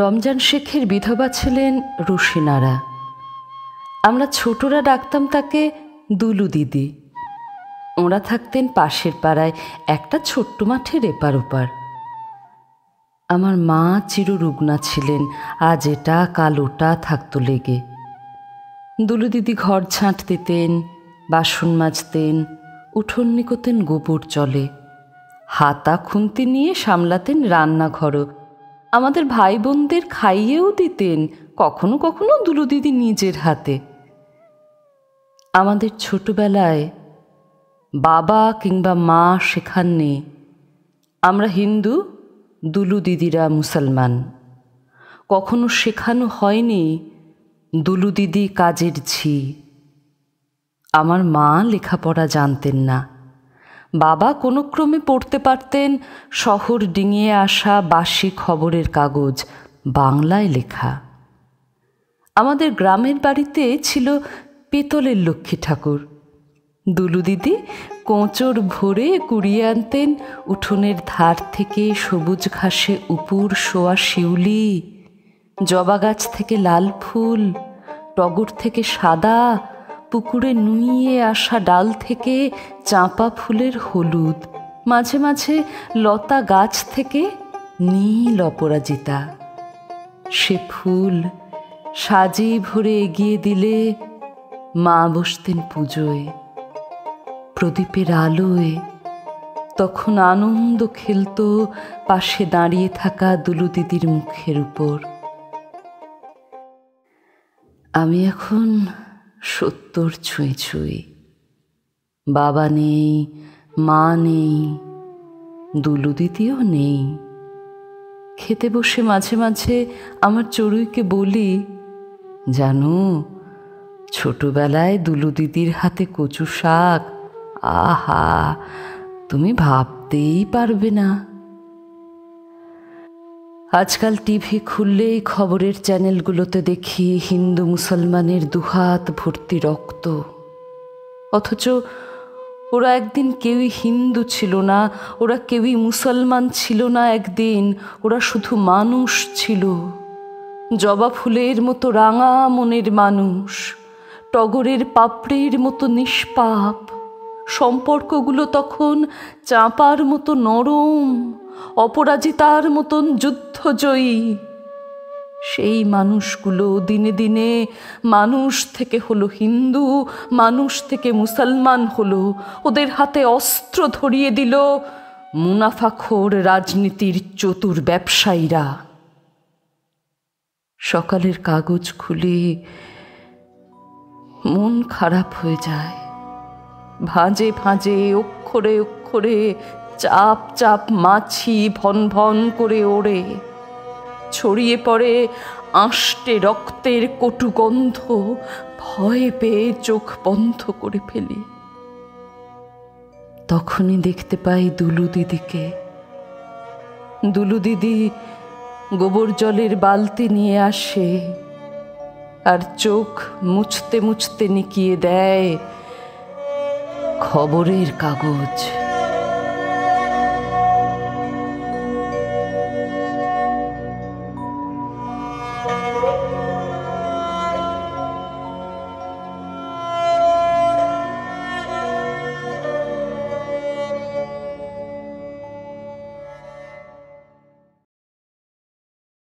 রমজান শেখের বিধবা ছিলেন রুশিনারা। আমরা ছোটরা ডাকতাম তাকে দুলু দিদি। ওরা থাকতেন পাশের পাড়ায় একটা ছোট্ট মাঠের এপার ওপার। আমার মা চিররুগ্না ছিলেন, আজ এটা কাল ওটা থাকতো লেগে। দুলু দিদি ঘর ঝাঁট দিতেন, বাসন মাজতেন, উঠোন নিকোতেন গোবর জলে, হাতা খুন্তি নিয়ে সামলাতেন রান্নাঘরও। আমাদের ভাই বোনদের খাইয়েও দিতেন, কখনো কখনো দুলু দিদি নিজের হাতে। আমাদের ছোটবেলায় বাবা কিংবা মা শেখাননি আমরা হিন্দু, দুলু দিদিরা মুসলমান। কখনো শেখানো হয়নি দুলু দিদি কাজের ঝি। আমার মা লেখাপড়া জানতেন না, বাবা কোনো ক্রমে পড়তে পারতেন শহর ডিঙিয়ে আসা বাসি খবরের কাগজ, বাংলায় লেখা। আমাদের গ্রামের বাড়িতে ছিল পেতলের লক্ষ্মী ঠাকুর। দুলু দিদি কোঁচর ভরে কুড়িয়ে আনতেন উঠোনের ধার থেকে সবুজ ঘাসে উপুর শোয়া শিউলি, জবা গাছ থেকে লাল ফুল, টগর থেকে সাদা, পুকুরে নুইয়ে আসা ডাল থেকে চাঁপা ফুলের হলুদ, মাঝে মাঝে লতা গাছ থেকে নীল অপরাজিতা। সে ফুল সাজিয়ে ভরে এগিয়ে দিলে মা বসতেন পুজোয়, প্রদীপের আলোয়। তখন আনন্দ খেলত পাশে দাঁড়িয়ে থাকা দুলু দিদির মুখের উপর। আমি এখন 70 ছুঁই ছুঁই। বাবা নেই, মা নেই, দুলু দিদিও নেই। খেতে বসে মাঝে মাঝে আমার চড়ুইকে বলি, জানো ছোটবেলায় দুলু দিদির হাতে কচু শাক, আহা, তুমি ভাবতেই পারবে না। আজকাল টিভি খুললেই খবরের চ্যানেলগুলোতে দেখি হিন্দু মুসলমানের দুহাত ভর্তি রক্ত। অথচ ওরা একদিন কেউই হিন্দু ছিল না, ওরা কেউই মুসলমান ছিল না। একদিন ওরা শুধু মানুষ ছিল, জবা ফুলের মতো রাঙা মনের মানুষ, টগরের পাপড়ির মতো নিষ্পাপ। সম্পর্কগুলো তখন চাঁপার মতো নরম, অপরাজিতার মতন যুদ্ধজয়ী। সেই মানুষগুলো দিনে দিনে মানুষ থেকে হলো হিন্দু, মানুষ থেকে মুসলমান হলো। ওদের হাতে অস্ত্র ধরিয়ে দিল মুনাফাখোর রাজনীতির চতুর ব্যবসায়ীরা। সকালের কাগজ খুলে মন খারাপ হয়ে যায়। ভাঁজে ভাঁজে, অক্ষরে অক্ষরে চাপ চাপ মাছি ভন ভন করে ওড়ে। ছড়িয়ে পড়ে আষ্টে রক্তের কটু গন্ধ। ভয় পেয়ে চোখ বন্ধ করে ফেলি। তখনই দেখতে পাই দুলু দিদিকে। দুলু দিদি গোবর জলের বালতি নিয়ে আসে, আর চোখ মুছতে মুছতে নিকিয়ে দেয় খবরের কাগজ।